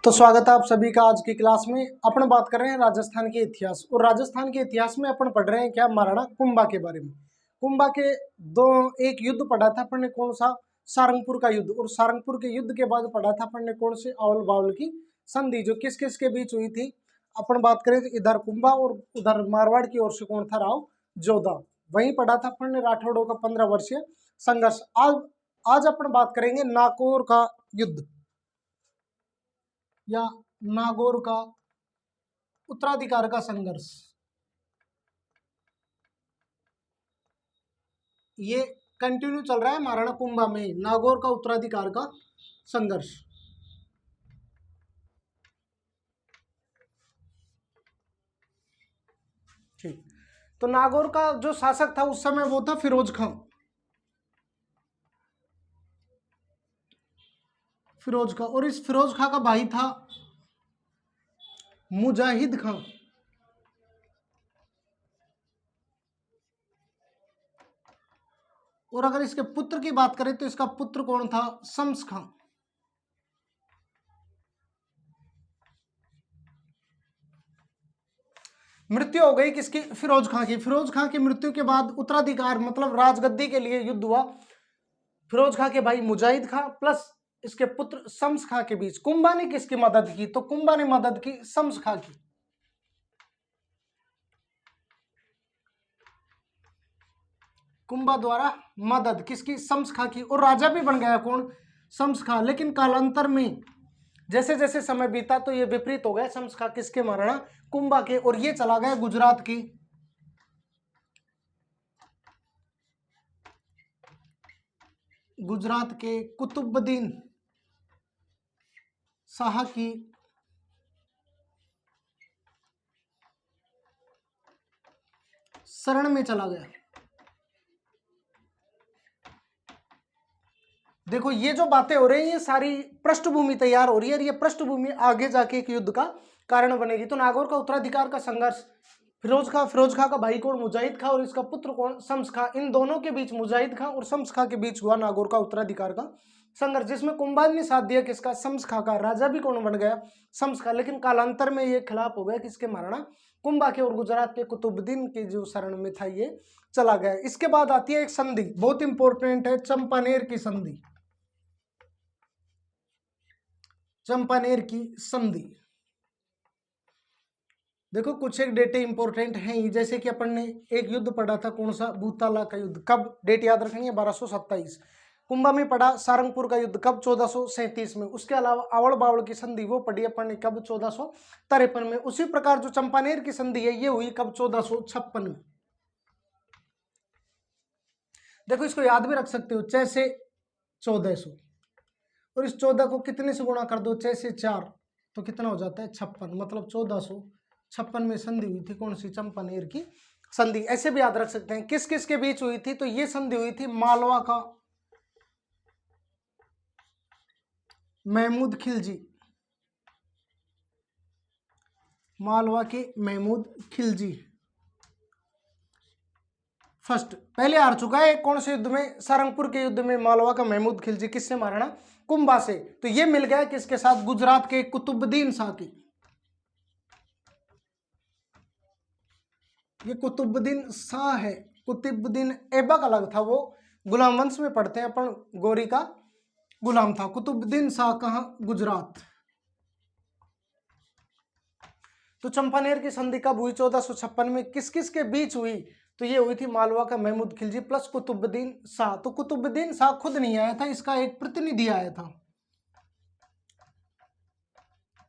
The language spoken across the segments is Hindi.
तो स्वागत है आप सभी का आज की क्लास में। अपन बात कर रहे हैं राजस्थान के इतिहास, और राजस्थान के इतिहास में अपन पढ़ रहे हैं क्या, महाराणा कुंभा के बारे में। कुंभा के दो एक युद्ध पढ़ा था अपन ने, कौन सा, सारंगपुर का युद्ध। और सारंगपुर के युद्ध के बाद पढ़ा था अपन ने कौन से, अवल बावल की संधि, जो किस किस के बीच हुई थी। अपन बात करें तो इधर कुंभा और उधर मारवाड़ की ओर से कौन था, राव जोधा। वहीं पढ़ा था अपन ने राठौड़ों का 15 वर्षीय संघर्ष। आज अपन बात करेंगे नागौर का युद्ध या नागौर का उत्तराधिकार का संघर्ष। ये कंटिन्यू चल रहा है महाराणा कुंभा में, नागौर का उत्तराधिकार का संघर्ष। ठीक, तो नागौर का जो शासक था उस समय वो था फिरोज खां। फिरोज खां, और इस फिरोज खां का भाई था मुजाहिद खां। और अगर इसके पुत्र की बात करें तो इसका पुत्र कौन था, शम्स खां। मृत्यु हो गई किसकी, फिरोज खां की। फिरोज खां की मृत्यु के बाद उत्तराधिकार मतलब राजगद्दी के लिए युद्ध हुआ फिरोज खां के भाई मुजाहिद खां प्लस इसके पुत्र शम्स खां के बीच। कुंभा ने किसकी मदद की, तो कुंभा ने मदद की शम्स खां की। कुंभा द्वारा मदद किसकी, शम्स खां की। और राजा भी बन गया कौन, शम्स खां। लेकिन कालांतर में जैसे जैसे समय बीता तो ये विपरीत हो गया, शम्स खां किसके, महाराणा कुंभा के। और ये चला गया गुजरात की, गुजरात के कुतुबुद्दीन शाह की शरण में चला गया। देखो ये जो बातें हो रही हैं ये सारी पृष्ठभूमि तैयार हो रही है, और ये पृष्ठभूमि आगे जाके एक युद्ध का कारण बनेगी। तो नागौर का उत्तराधिकार का संघर्ष, फिरोज खां का भाई कौन, मुजाहिद खां, और इसका पुत्र कौन, शम्स खां। इन दोनों के बीच, मुजाहिद खां और शम्स खां के बीच हुआ नागौर का उत्तराधिकार का संघर्ष, जिसमें कुंभा ने साथ दिया किसका, शम्स खां का। राजा भी कौन बन गया, शम्स खां। लेकिन कालांतर में ये खिलाफ हो गया किसके, महाराणा कुंभा के, और गुजरात के कुतुबुद्दीन के जो शरण में था ये चला गया। इसके बाद आती है एक संधि, बहुत इंपॉर्टेंट है, चंपानेर की संधि। चंपानेर की संधि, देखो कुछ एक डेटे इंपॉर्टेंट हैं ही, जैसे कि अपन ने एक युद्ध पढ़ा था कौन सा, भूताला का युद्ध। कब, डेट याद रखनी है, 1227। कुंभा में पढ़ा सारंगपुर का युद्ध कब, 1437 में। उसके अलावा आवड़ बावड़ की संधि वो पढ़ी अपन ने कब, 1453 में। उसी प्रकार जो चंपानेर की संधि है ये हुई कब, 1456 में। देखो इसको याद भी रख सकते हो, 6 से 1400, और इस 14 को कितने से गुणा कर दो, 6 से 4, तो कितना हो जाता है, 56। मतलब 1456 में संधि हुई थी कौन सी, चंपानेर की संधि। ऐसे भी याद रख सकते हैं। किस किस के बीच हुई थी, तो ये संधि हुई थी मालवा का महमूद खिलजी, मालवा के महमूद खिलजी फर्स्ट, पहले हार चुका है कौन से युद्ध में, सारंगपुर के युद्ध में। मालवा का महमूद खिलजी किससे, महाराणा कुंभा से। तो ये मिल गया किसके साथ, गुजरात के कुतुबुद्दीन शाह की। ये कुतुबुद्दीन शाह है, कुतुबुद्दीन ऐबक अलग था, वो गुलाम वंश में पढ़ते हैं अपन, गोरी का गुलाम था। कुतुबुद्दीन शाह कहाँ, गुजरात। तो चंपानेर की संधि कब हुई, 1456 में। किस किस के बीच हुई, तो ये हुई थी मालवा का महमूद खिलजी प्लस कुतुबुद्दीन शाह। तो कुतुबुद्दीन शाह खुद नहीं आया था, इसका एक प्रतिनिधि आया था।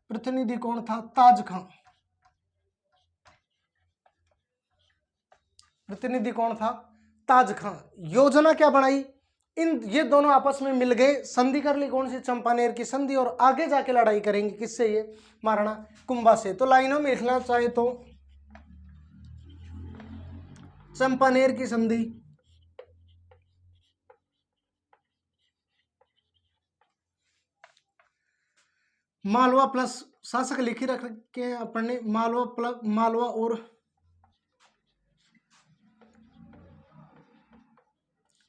प्रतिनिधि कौन था, ताज खां। प्रतिनिधि कौन था, ताज खां। योजना क्या बनाई, ये दोनों आपस में मिल गए, संधि कर ली कौन सी, चंपानेर की संधि, और आगे जाके लड़ाई करेंगे किससे, ये महाराणा कुंभा से। तो लाइनों में लिखना चाहे तो चंपानेर की संधि, मालवा प्लस शासक लिखी रख के अपन ने, मालवा प्लस मालवा और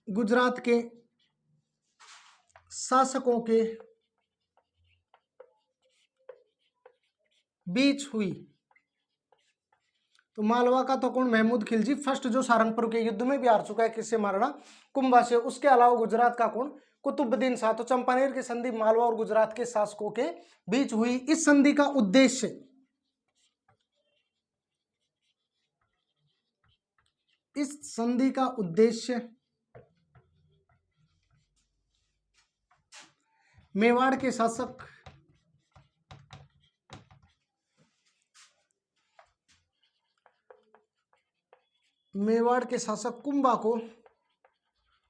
गुजरात के शासकों के बीच हुई। तो मालवा का तो कौन, महमूद खिलजी फर्स्ट, जो सारंगपुर के युद्ध में भी हार चुका है, किससे, महाराणा कुंभा से। उसके अलावा गुजरात का कौन, कुतुबुद्दीन शाह। तो चंपानेर की संधि मालवा और गुजरात के शासकों के बीच हुई। इस संधि का उद्देश्य, इस संधि का उद्देश्य मेवाड़ के शासक कुंभा को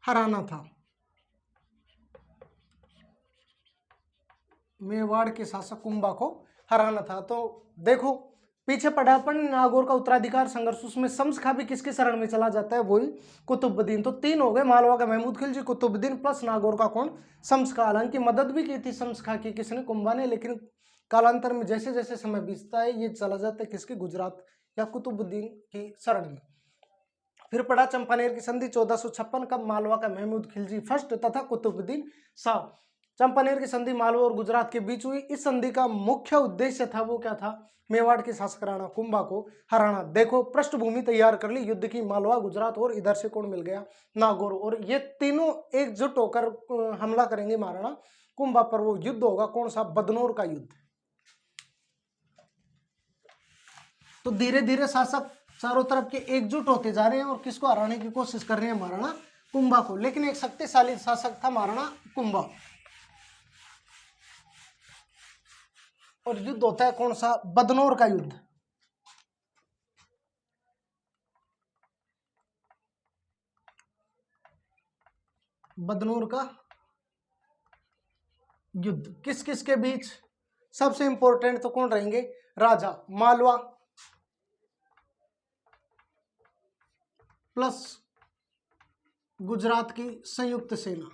हराना था। मेवाड़ के शासक कुंभा को हराना था। तो देखो पीछे पड़ा अपन नागौर का उत्तराधिकार संघर्ष, उसमें शम्स खां भी किसके शरण में चला जाता है, वही कुतुबुद्दीन। तो तीन हो गए, मालवा का महमूद खिलजी, कुतुबुद्दीन प्लस नागौर का कौन, शम्स खां। हालांकि मदद भी की थी शम्स खां की, किसने, कुंभा ने, लेकिन कालांतर में जैसे जैसे समय बीतता है ये चला जाता है किसके, गुजरात या कुतुबुद्दीन की शरण में। फिर पड़ा चंपानेर की संधि 1456, कब, मालवा का महमूद खिलजी फर्स्ट तथा कुतुबुद्दीन शाह। चंपानेर की संधि मालवा और गुजरात के बीच हुई। इस संधि का मुख्य उद्देश्य था, वो क्या था, मेवाड़ के शासक राणा कुंभा को हराना। देखो पृष्ठभूमि तैयार कर ली युद्ध की, मालवा, गुजरात और इधर से कौन मिल गया, नागौर। और ये तीनों एकजुट होकर हमला करेंगे महाराणा कुंभा पर। वो युद्ध होगा कौन सा, बदनौर का युद्ध। तो धीरे धीरे शासक चारों तरफ के एकजुट होते जा रहे हैं और किसको हराने की कोशिश कर रहे हैं, महाराणा कुंभा को। लेकिन एक शक्तिशाली शासक था महाराणा कुंभा। और युद्ध होता है कौन सा, बदनौर का युद्ध। बदनौर का युद्ध किस किस के बीच, सबसे इंपॉर्टेंट तो कौन रहेंगे, राजा मालवा प्लस गुजरात की संयुक्त सेना,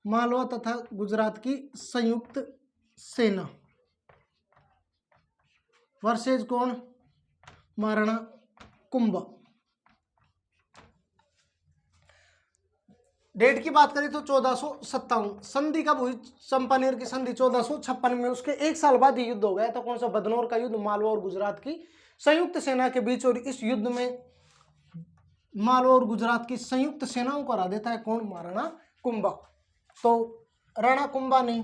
मालवा तथा गुजरात की संयुक्त सेना वर्सेज कौन, महाराणा कुंभा। डेट की बात करें तो 1457 संधि कब हुई, चंपानेर की संधि 1456 में। उसके एक साल बाद ही युद्ध हो गया। तो कौन सा, बदनौर का युद्ध, मालवा और गुजरात की संयुक्त सेना के बीच। और इस युद्ध में मालवा और गुजरात की संयुक्त सेनाओं को हरा देता है कौन, महाराणा कुंभा। तो राणा कुंभा ने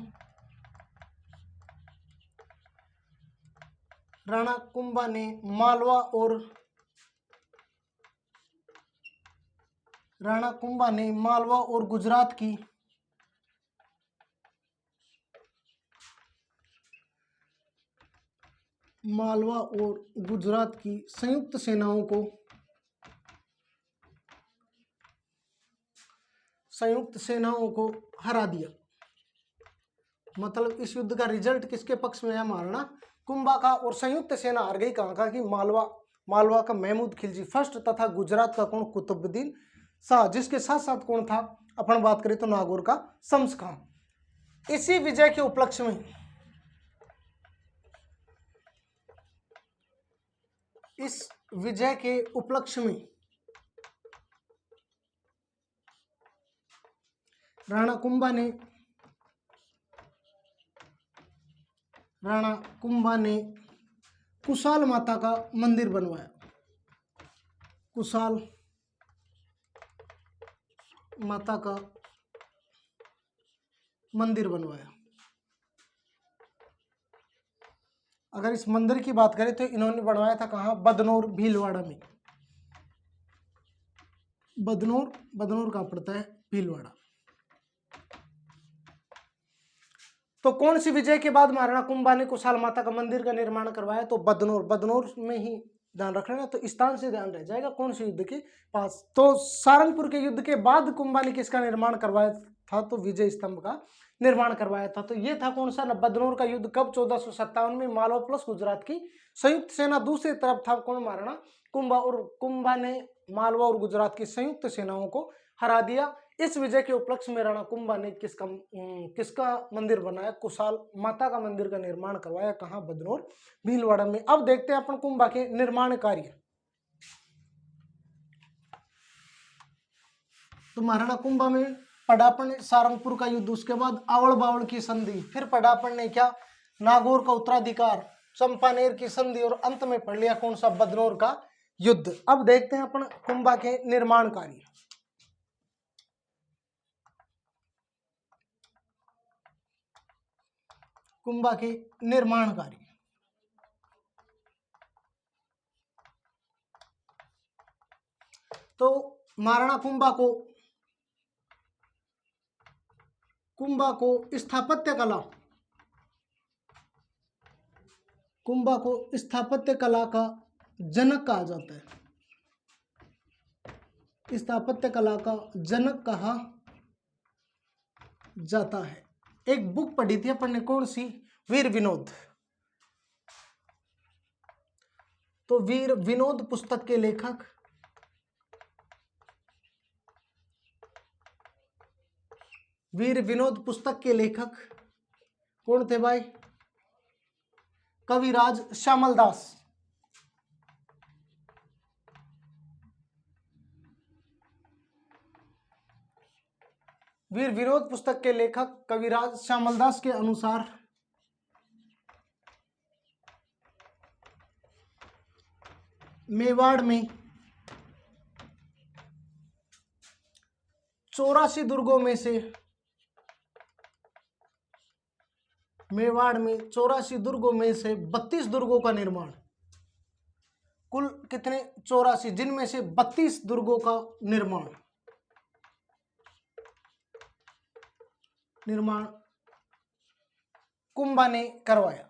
मालवा और गुजरात की संयुक्त सेनाओं को हरा दिया। मतलब इस युद्ध का रिजल्ट किसके पक्ष में है, महाराणा कुंभा का। और संयुक्त सेना हार गई कहां का, कि मालवा का महमूद खिलजी फर्स्ट तथा गुजरात का कौन, कुतुबुद्दीन शाह। जिसके साथ साथ कौन था, अपन बात करें तो नागौर का शम्स खां। इसी विजय के उपलक्ष्य में राणा कुंभा ने कुशाल माता का मंदिर बनवाया। कुशाल माता का मंदिर बनवाया। अगर इस मंदिर की बात करें तो इन्होंने बनवाया था कहाँ, बदनौर भीलवाड़ा में। बदनौर कहाँ पड़ता है, भीलवाड़ा। तो कौन सी विजय के बाद महाराणा कुंभा ने कुशाल माता का मंदिर का निर्माण करवाया, तो बदनौर में ही ध्यान रखना है। तो स्थान से ध्यान रह जाएगा कौन से युद्ध के पास। तो सारंगपुर के युद्ध के बाद कुंभा ने किसका निर्माण करवाया था, तो विजय स्तंभ का निर्माण करवाया था। तो ये था कौन सा, बदनौर का युद्ध। कब, 1457 में। मालवा प्लस गुजरात की संयुक्त सेना दूसरी तरफ था कौन, महाराणा कुंभा। और कुंभा ने मालवा और गुजरात की संयुक्त सेनाओं को हरा दिया। इस विजय के उपलक्ष्य में राणा कुंभा ने किसका मंदिर बनाया, कुशाल माता का मंदिर का निर्माण करवाया। कहां, बदनौर भीलवाड़ा में। अब देखते हैं अपन कुंभा के निर्माण कार्य। तो महाराणा कुंभा में पढ़ा अपन सारंगपुर का युद्ध, उसके बाद आवड़ बावड़ की संधि, फिर पढ़ा अपन ने क्या, नागौर का उत्तराधिकार, चंपानेर की संधि और अंत में पढ़ लिया कौन सा, बदनौर का युद्ध। अब देखते हैं अपन कुंभा के निर्माण कार्य। कुंभा के निर्माण कार्य, तो महाराणा कुंभा को स्थापत्य कला, कुंभा को स्थापत्य कला का जनक कहा जाता है, स्थापत्य कला का जनक कहा जाता है। एक बुक पढ़ी थी अपन ने, कौन सी, वीर विनोद। तो वीर विनोद पुस्तक के लेखक वीर विनोद पुस्तक के लेखक कौन थे भाई, कविराज श्यामल दास। वीर विनोद पुस्तक के लेखक कविराज श्यामल दास के अनुसार मेवाड़ में 84 दुर्गों में से, मेवाड़ में 84 दुर्गों में से 32 दुर्गों का निर्माण, कुल कितने, 84, जिनमें से 32 दुर्गों का निर्माण कुंभा ने करवाया।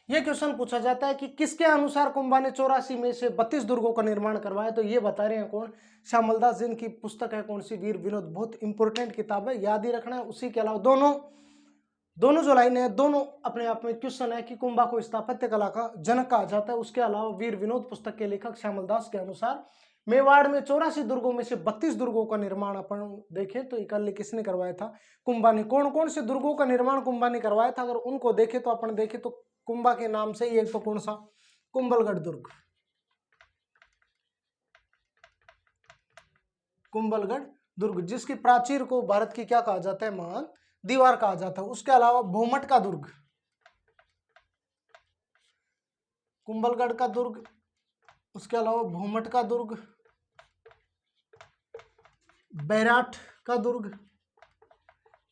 यह क्वेश्चन पूछा जाता है कि किसके अनुसार कुंभा ने 84 में से 32 दुर्गों का निर्माण करवाया, तो ये बता रहे हैं कौन, श्यामलदास, जिनकी पुस्तक है कौन सी, वीर विनोद। बहुत इंपॉर्टेंट किताब है, याद ही रखना है। उसी के अलावा दोनों जो लाइन है, दोनों अपने आप में क्वेश्चन है कि कुंभा को स्थापत्य कला का जनक कहा जाता है। उसके अलावा वीर विनोद पुस्तक के लेखक श्यामलदास के अनुसार मेवाड़ में 84 दुर्गों में से 32 दुर्गों का निर्माण अपन देखें तो इकल्ले किसने करवाया था, कुंभा ने। कौन कौन से दुर्गों का निर्माण कुंभा ने करवाया था, अगर उनको देखें तो अपन देखें तो कुंभा के नाम से ही एक तो कौन सा, कुंभलगढ़ दुर्ग, कुंभलगढ़ दुर्ग, जिसकी प्राचीर को भारत की क्या कहा जाता है, महान दीवार कहा जाता है। उसके अलावा भूमट का दुर्ग, कुंभलगढ़ का दुर्ग, उसके अलावा भूमट का दुर्ग, बैराठ का दुर्ग,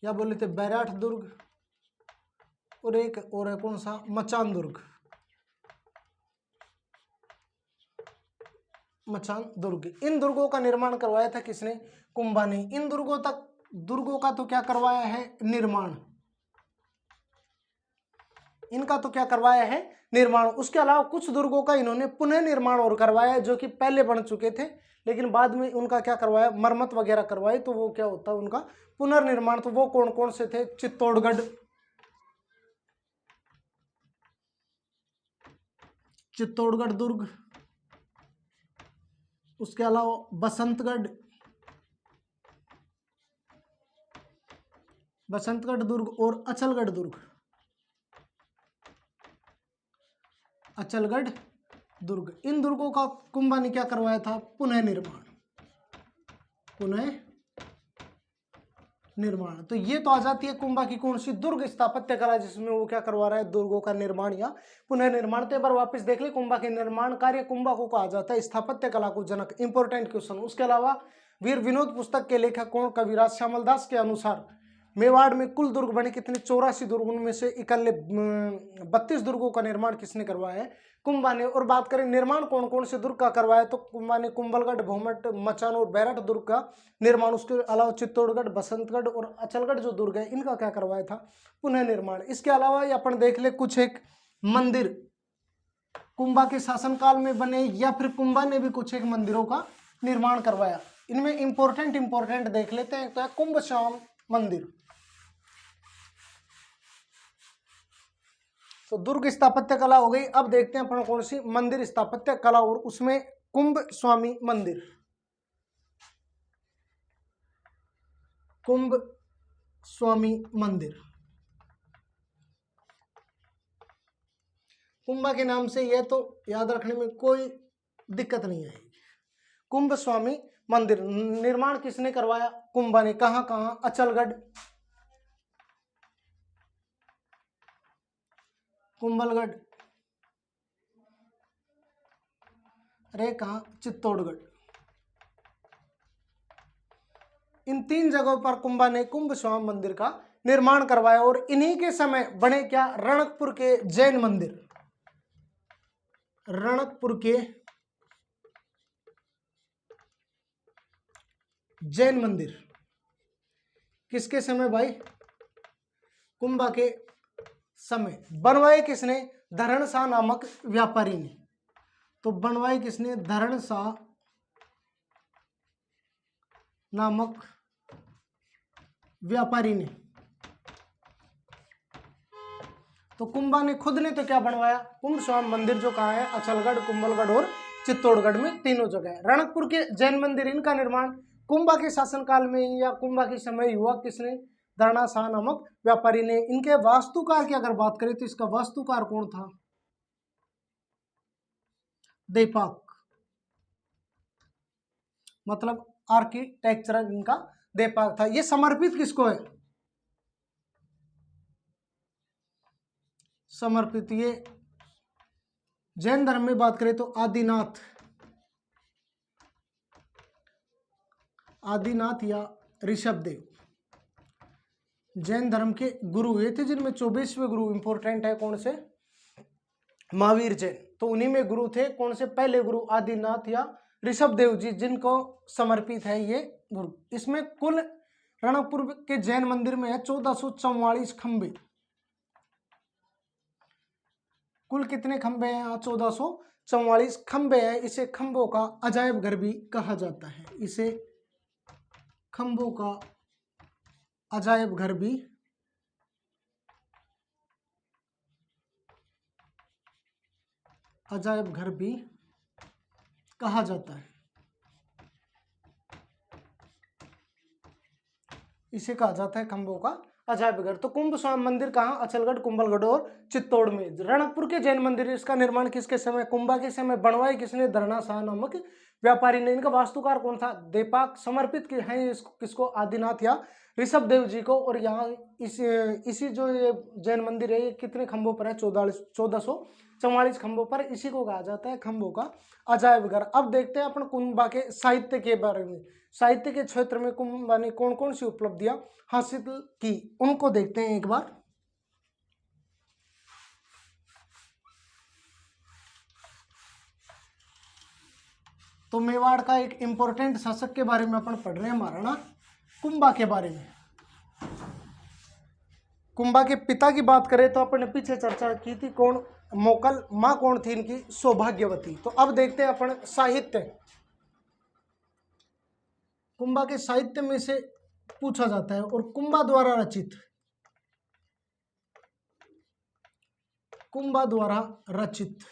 या बोले थे बैराठ दुर्ग, और एक और है कौन सा, मचान दुर्ग, मचान दुर्ग। इन दुर्गों का निर्माण करवाया था किसने, कुंभा ने। इन दुर्गों का तो क्या करवाया है, निर्माण, इनका तो क्या करवाया है, निर्माण। उसके अलावा कुछ दुर्गों का इन्होंने पुनः निर्माण और करवाया, जो कि पहले बन चुके थे लेकिन बाद में उनका क्या करवाया, मरम्मत वगैरह करवाई, तो वो क्या होता है उनका पुनर्निर्माण। तो वो कौन कौन से थे, चित्तौड़गढ़ दुर्ग, उसके अलावा बसंतगढ़ दुर्ग और अचलगढ़ दुर्ग। इन दुर्गों का कुंभा ने क्या करवाया था, पुनः निर्माण। तो ये तो आ जाती है कुंभा की कौन सी, दुर्ग स्थापत्य कला, जिसमें वो क्या करवा रहा है, दुर्गों का निर्माण या पुनः निर्माण। तो एक बार वापस देख ले, कुंभा के निर्माण कार्य, कुंभा को कहा जाता है स्थापत्य कला को जनक, इंपॉर्टेंट क्वेश्चन। उसके अलावा वीर विनोद पुस्तक के लेखक कौन, कविराज श्यामलदास के अनुसार मेवाड़ में कुल दुर्ग बने कितने, 84 दुर्ग, उनमें से इकल्ले 32 दुर्गों का निर्माण किसने करवाया है, कुंभा ने। और बात करें निर्माण कौन कौन से दुर्ग का करवाया, तो कुंभा ने कुंभलगढ़, भूमट, मचान और बैराठ दुर्ग का निर्माण। उसके अलावा चित्तौड़गढ़, बसंतगढ़ और अचलगढ़ जो दुर्ग है, इनका क्या करवाया था, पुनः निर्माण। इसके अलावा ये अपन देख ले कुछ एक मंदिर कुंभा के शासनकाल में बने, या फिर कुंभा ने भी कुछ एक मंदिरों का निर्माण करवाया। इनमें इंपॉर्टेंट देख लेते हैं। तो कुंभ श्याम मंदिर, तो दुर्ग स्थापत्य कला हो गई। अब देखते हैं अपन कौन सी, मंदिर स्थापत्य कला, और उसमें कुंभ स्वामी मंदिर, कुंभ स्वामी मंदिर। कुंभा के नाम से यह तो याद रखने में कोई दिक्कत नहीं आएगी। कुंभ स्वामी मंदिर निर्माण किसने करवाया? कुंभा ने। कहां कहां? अचलगढ़, कुंभलगढ़, अरे कहां? चित्तौड़गढ़। इन 3 जगहों पर कुंभा ने कुंभ स्वामी मंदिर का निर्माण करवाया और इन्हीं के समय बने क्या? रणकपुर के जैन मंदिर। रणकपुर के जैन मंदिर किसके समय भाई? कुंभा के समय। बनवाए किसने? धरणशाह नामक व्यापारी ने। तो बनवाए किसने? धरणशाह नामक व्यापारी ने। तो कुंभा ने खुद ने तो क्या बनवाया? कुंभ स्वामी मंदिर, जो कहाँ है? अचलगढ़, कुंभलगढ़ और चित्तौड़गढ़ में, तीनों जगह है। रणकपुर के जैन मंदिर, इनका निर्माण कुंभा के शासनकाल में या कुंभा के समय हुआ। किसने? धरणशाह नामक व्यापारी ने। इनके वास्तुकार की अगर बात करें तो इसका वास्तुकार कौन था? देपाक, मतलब आर्किटेक्चर इनका देपाक था। ये समर्पित किसको है? समर्पित ये जैन धर्म में बात करें तो आदिनाथ, आदिनाथ या ऋषभदेव जैन धर्म के गुरु हुए थे, जिनमें 24वें गुरु इंपॉर्टेंट है। कौन से? महावीर जैन। तो उन्हीं में गुरु थे। कौन से? पहले गुरु आदिनाथ या ऋषभदेव जी, जिनको समर्पित है ये गुरु। इसमें कुल रणकपुर के जैन मंदिर में है 1444 खंबे। कुल कितने खंबे हैं? 1444 खंबे हैं। इसे खंबों का अजायब घर भी कहा जाता है। इसे खंबों का अजायब घर भी कहा जाता है। इसे कहा जाता है खंबों का अजायब घर। तो कुंभ स्वामी मंदिर कहाँ? अचलगढ़, कुंभलगढ़ और चित्तौड़ में। रणकपुर के जैन मंदिर, इसका निर्माण किसके समय? कुंभा के समय। बनवाए किसने? धरणशाह नामक व्यापारी ने। इनका वास्तुकार कौन था? देपाक। समर्पित है किसको? आदिनाथ या ऋषभदेव जी को। और यहाँ इसी जो ये जैन मंदिर है, ये कितने खंभों पर है? 1444 खंभों पर। इसी को कहा जाता है खंभों का अजायब घर। अब देखते हैं अपन कुंभा के साहित्य के बारे में। साहित्य के क्षेत्र में कुंभा ने कौन कौन सी उपलब्धियां हासिल की, उनको देखते हैं एक बार। तो मेवाड़ का एक इंपॉर्टेंट शासक के बारे में अपन पढ़ रहे हैं, महाराणा कुंभा के बारे में। कुंभा के पिता की बात करें तो अपन ने पीछे चर्चा की थी। कौन? मोकल। मां कौन थी इनकी? सौभाग्यवती। तो अब देखते हैं अपन साहित्य। कुंभा के साहित्य में से पूछा जाता है। और कुंभा द्वारा रचित, कुंभा द्वारा रचित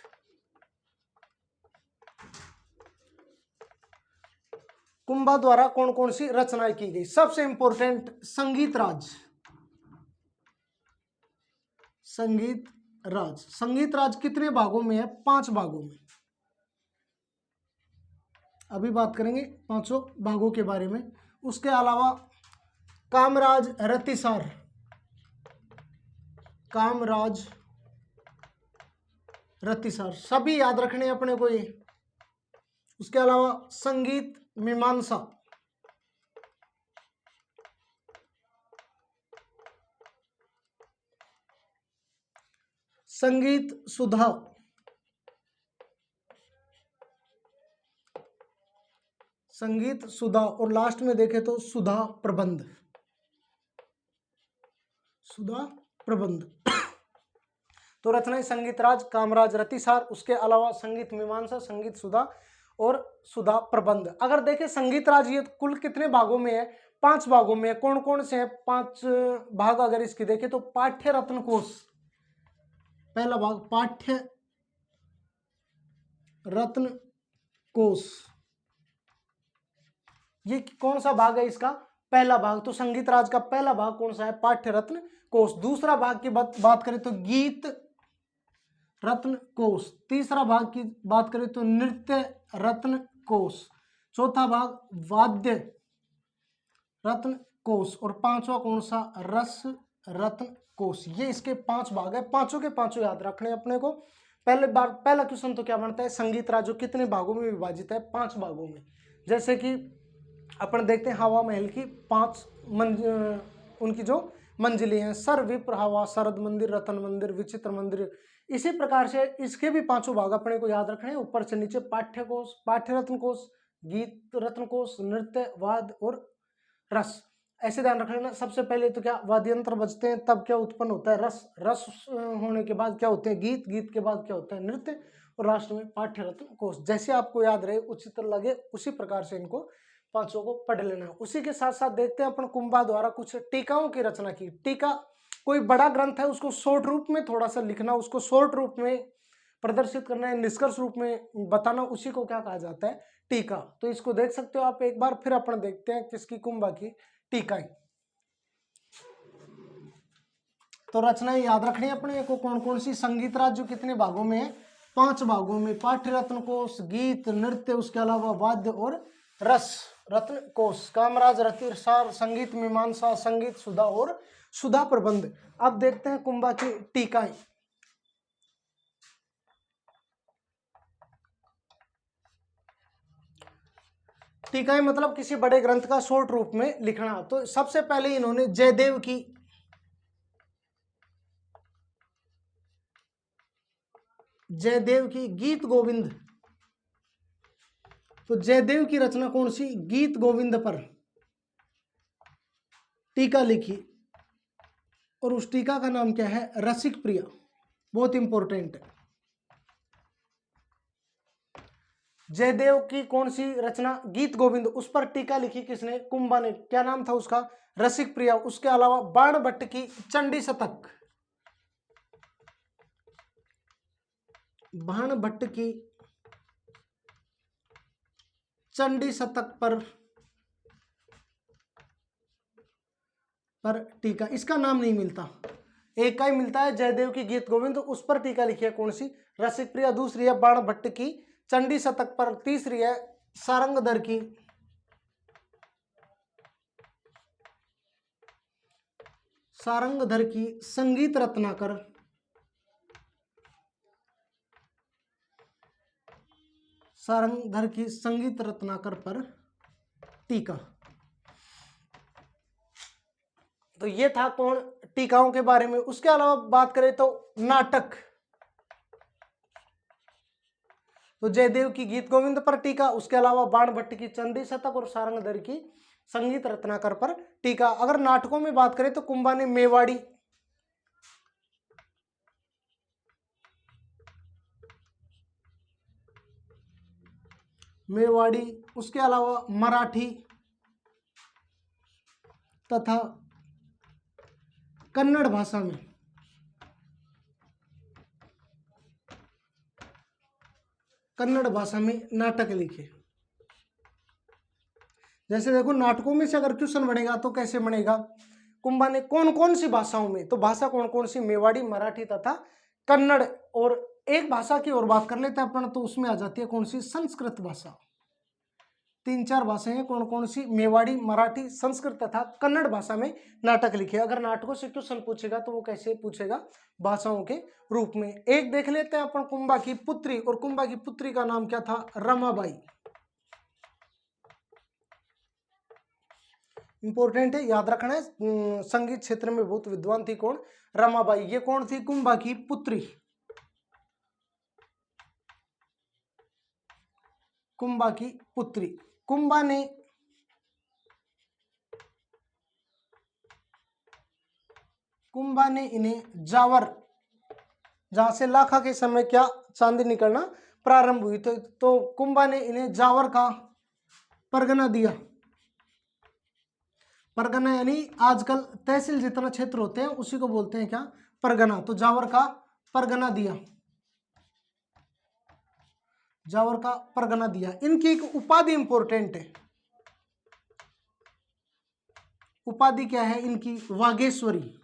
कुंभा द्वारा कौन कौन सी रचनाएं की गई? सबसे इंपॉर्टेंट संगीत राज। संगीत राज। संगीत राज कितने भागों में है? 5 भागों में। अभी बात करेंगे 5 भागों के बारे में। उसके अलावा कामराज रतिसार, कामराज रतिसार सभी याद रखने अपने को ये। उसके अलावा संगीत मीमांसा, संगीत सुधा, संगीत सुधा, और लास्ट में देखें तो सुधा प्रबंध, सुधा प्रबंध। तो रचनाएं संगीत राज, कामराज रतिसार, उसके अलावा संगीत मीमांसा, संगीत सुधा और सुधा प्रबंध। अगर देखें संगीत राज, ये कुल कितने भागों में है? 5 भागों में। कौन कौन से हैं 5 भाग? अगर इसकी देखें तो पाठ्य रत्न कोश, पहला भाग पाठ्य रत्न कोश, ये कौन सा भाग है इसका? पहला भाग। तो संगीत राज का पहला भाग कौन सा है? पाठ्य रत्न कोश। दूसरा भाग की बात करें तो गीत रत्न कोश। तीसरा भाग की बात करें तो नृत्य रत्न कोश। चौथा भाग वाद्य रत्न कोश, और पांचवा कौन सा, रस रत्न कोश। ये इसके 5 भाग है, पांचों के पांचों याद रखने अपने को। पहला क्वेश्चन तो क्या बनता है, संगीत राजो कितने भागों में विभाजित है, 5 भागों में। जैसे कि अपन देखते हैं हवा महल की 5 उनकी जो मंजिलें हैं, सर विप्र हवा, शरद मंदिर, रतन मंदिर, विचित्र मंदिर। इसी प्रकार से इसके भी 5 भाग अपने को याद रखने हैं, ऊपर से नीचे पाठ्य कोश, पाठ्य रत्न कोश, गीत रत्न कोश, नृत्य, वाद और रस। ऐसे ध्यान रख लेना। सबसे पहले तो क्या वाद्य यंत्र बजते हैं, तब क्या उत्पन्न होता है, रस, रस होने के बाद क्या होते हैं गीत, गीत के बाद क्या होता है नृत्य, और लास्ट में पाठ्य रत्न कोश। जैसे आपको याद रहे, उचित लगे, उसी प्रकार से इनको 5 को पढ़ लेना। उसी के साथ साथ देखते हैं अपन कुंभा द्वारा कुछ टीकाओं की रचना की। टीका कोई बड़ा ग्रंथ है, उसको शॉर्ट रूप में थोड़ा सा लिखना, उसको शॉर्ट रूप में प्रदर्शित करना है, निष्कर्ष रूप में बताना, उसी को क्या कहा जाता है, टीका। तो इसको देख सकते हो आप एक बार। फिर अपन देखते हैं किसकी, कुंभा की टीकाएं। तो रचनाएं याद रखनी है अपने को, कौन कौन सी। संगीत राज जो कितने भागों में है, 5 भागों में। पाठ्य रत्न कोश, गीत, नृत्य, उसके अलावा वाद्य और रस रत्न कोश। कामराज रतिसार, संगीत मीमांसा, संगीत सुधा और सुधा प्रबंध। अब देखते हैं कुंभा की टीकाएं। टीकाएं मतलब किसी बड़े ग्रंथ का शॉर्ट रूप में लिखना। तो सबसे पहले इन्होंने जयदेव की गीत गोविंद। तो जयदेव की रचना कौन सी, गीत गोविंद पर टीका लिखी, और उस टीका का नाम क्या है, रसिक प्रिया। बहुत इंपॉर्टेंट है। जयदेव की कौन सी रचना, गीत गोविंद, उस पर टीका लिखी किसने, कुंभा ने। क्या नाम था उसका, रसिक प्रिया। उसके अलावा बाण भट्ट की चंडी शतक, बाण भट्ट की चंडी शतक पर टीका, इसका नाम नहीं मिलता, एक का ही मिलता है, जयदेव की गीत गोविंद, उस पर टीका लिखी है कौन सी, रसिक प्रिया। दूसरी है बाण भट्ट की चंडी शतक पर। तीसरी है सारंगधर की संगीत रत्नाकर, सारंगधर की संगीत रत्नाकर पर टीका। तो ये था कौन, टीकाओं के बारे में। उसके अलावा बात करें तो नाटक, तो जयदेव की गीत गोविंद पर टीका, उसके अलावा बाण भट्ट की चंडी शतक और सारंगधर की संगीत रत्नाकर पर टीका। अगर नाटकों में बात करें तो कुंभा ने मेवाड़ी, उसके अलावा मराठी तथा कन्नड़ भाषा में नाटक लिखे। जैसे देखो नाटकों में से अगर क्वेश्चन बनेगा तो कैसे बनेगा, कुंभा ने कौन कौन सी भाषाओं में, तो भाषा कौन कौन सी, मेवाड़ी, मराठी तथा कन्नड़। और एक भाषा की और बात कर लेते हैं अपन, तो उसमें आ जाती है कौन सी, संस्कृत भाषा। 3-4 भाषाएं हैं, कौन कौन सी, मेवाड़ी, मराठी, संस्कृत तथा कन्नड़ भाषा में नाटक लिखे। अगर नाटकों से क्वेश्चन पूछेगा तो वो कैसे पूछेगा, भाषाओं के रूप में। एक देख लेते हैं अपन कुंभा की पुत्री, और कुंभा की पुत्री का नाम क्या था, रमाबाई। इंपॉर्टेंट है, याद रखना है। संगीत क्षेत्र में बहुत विद्वान थी, कौन, रमाबाई। ये कौन थी, कुंभा की पुत्री। कुंभा की पुत्री। कुंभा ने इन्हें जावर, जहां से लाखा के समय क्या चांदी निकलना प्रारंभ हुई, तो कुंभा ने इन्हें जावर का परगना दिया। परगना यानी आजकल तहसील जितना क्षेत्र होते हैं उसी को बोलते हैं क्या, परगना। तो जावर का परगना दिया, जावर का परगना दिया। इनकी एक उपाधि इंपॉर्टेंट है, उपाधि क्या है इनकी, वागेश्वरी।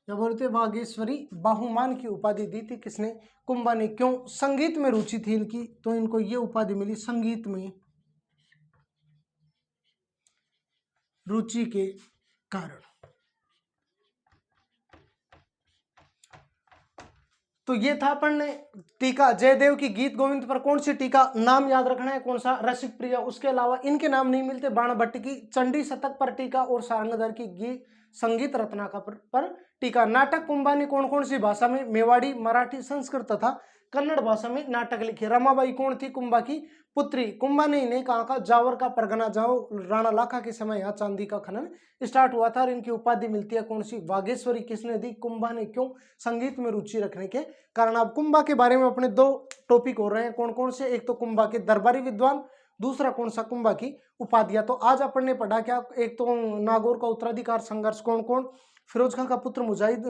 या बोलते वागेश्वरी बाहुमान की उपाधि दी थी किसने? कुंभा ने। क्यों? संगीत में रुचि थी इनकी, तो इनको ये उपाधि मिली संगीत में रुचि के कारण। तो ये था अपन ने टीका जयदेव की गीत गोविंद पर। कौन सी टीका? नाम याद रखना है कौन सा? रसिक प्रिया। उसके अलावा इनके नाम नहीं मिलते, बाण भट्ट की चंडी शतक पर टीका और सारंगधर की गीत संगीत रत्नाकर पर टीका। नाटक कुंभा ने कौन कौन सी भाषा में? मेवाड़ी, मराठी, संस्कृत तथा कन्नड़ भाषा में नाटक लिखे। रमाबाई कौन थी? कुंभा की पुत्री। कुंभा ने इन्हें कहा का जावर का परगना जाओ राणा लाखा के समय यहाँ चांदी का खनन स्टार्ट हुआ था और इनकी उपाधि मिलती है कौन सी? वागेश्वरी। किसने दी? कुंभा ने। क्यों? संगीत में रुचि रखने के कारण। अब कुंभा के बारे में अपने दो टॉपिक हो रहे हैं, कौन कौन से? एक तो कुंभा के दरबारी विद्वान, दूसरा कौन सा? कुंभा की उपाधियां। तो आज अपन ने पढ़ा क्या? एक तो नागौर का उत्तराधिकार संघर्ष, कौन कौन? फिरोज खां का पुत्र मुजाहिद,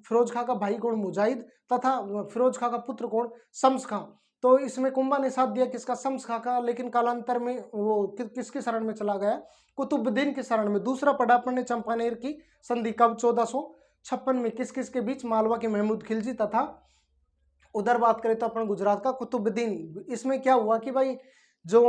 फिरोज खां का भाई कौन? मुजाहिद, तथा फिरोज खां का पुत्र कौन? शम्स खां। तो इसमें कुंभा ने साथ दिया किसका? शम्स खां का, लेकिन कालांतर में वो किसके शरण में चला गया? कुतुबुद्दीन के शरण में। दूसरा पढ़ा अपन ने चंपानेर की संधि, कब? 1456 में। किस किस के बीच? मालवा के महमूद खिलजी तथा उधर बात करें तो अपन गुजरात का कुतुबुद्दीन। इसमें क्या हुआ कि भाई जो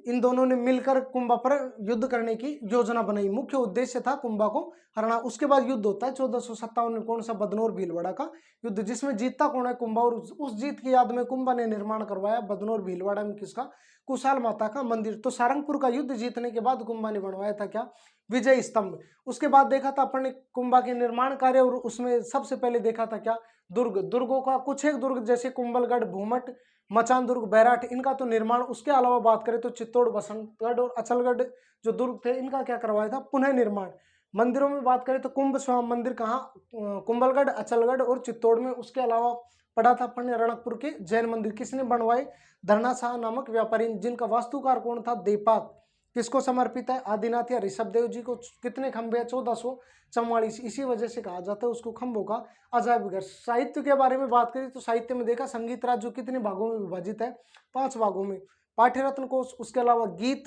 इन दोनों ने मिलकर कुंभा पर युद्ध करने की योजना बनाई, मुख्य उद्देश्य था कुंभा को हराना। उसके बाद युद्ध होता है 1457 में, कौन सा? बदनौर भीलवाड़ा का युद्ध, जिसमें जीतता कौन है? कुंभा। और उस जीत की याद में कुंभा ने निर्माण करवाया बदनौर भीलवाड़ा में किसका? कुशाल माता का मंदिर। तो सारंगपुर का युद्ध जीतने के बाद कुंभा ने बनवाया था क्या? विजय स्तंभ। उसके बाद देखा था अपन ने कुंभा के निर्माण कार्य, और उसमें सबसे पहले देखा था क्या? दुर्ग। दुर्गों का कुछ एक दुर्ग जैसे कुंभलगढ़, भूमट, मचान दुर्ग, बैराठ, इनका तो निर्माण। उसके अलावा बात करें तो चित्तौड़, बसंतगढ़ और अचलगढ़ जो दुर्ग थे, इनका क्या करवाया था? पुनः निर्माण। मंदिरों में बात करें तो कुंभ स्वाम मंदिर कहाँ? कुंभलगढ़, अचलगढ़ और चित्तौड़ में। उसके अलावा पढ़ा था अपन ने रणकपुर के जैन मंदिर किसने बनवाए? धरना शाह नामक व्यापारी, जिनका वास्तुकार कौन था? देपाक। किसको समर्पित है? आदिनाथ या ऋषभ देव जी को। कितने खंभे हैं? 1444। इसी वजह से कहा जाता है उसको खंभों का अजायब घर। साहित्य के बारे में बात करें तो साहित्य में देखा संगीत राज जो कितने भागों में विभाजित है? 5 भागों में। पाठ्य रत्न कोश, उसके अलावा गीत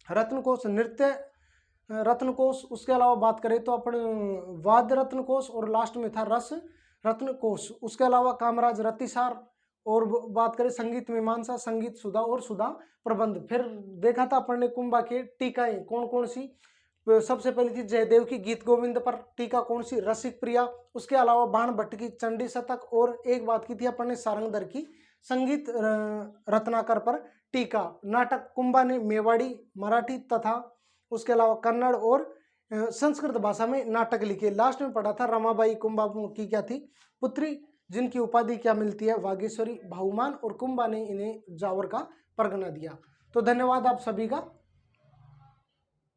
रत्न कोश, नृत्य रत्न कोश, उसके अलावा बात करें तो अपन वाद्य रत्न कोश, और लास्ट में था रस रत्न कोश। उसके अलावा कामराज रतिसार, और बात करें संगीत मीमांसा, संगीत सुधा और सुधा प्रबंध। फिर देखा था अपन ने कुंभा के टीकाएं कौन कौन सी? सबसे पहली थी जयदेव की गीत गोविंद पर टीका, कौन सी? रसिक प्रिया। उसके अलावा बाण भट्ट की चंडी शतक, और एक बात की थी अपन ने सारंगधर की संगीत रत्नाकर पर टीका। नाटक कुंभा ने मेवाड़ी, मराठी तथा उसके अलावा कन्नड़ और संस्कृत भाषा में नाटक लिखे। लास्ट में पढ़ा था रमाबाई कुंभा की क्या थी? पुत्री, जिनकी उपाधि क्या मिलती है? वागेश्वरी बाहुमान, और कुंभा ने इन्हें जावर का परगना दिया। तो धन्यवाद आप सभी का।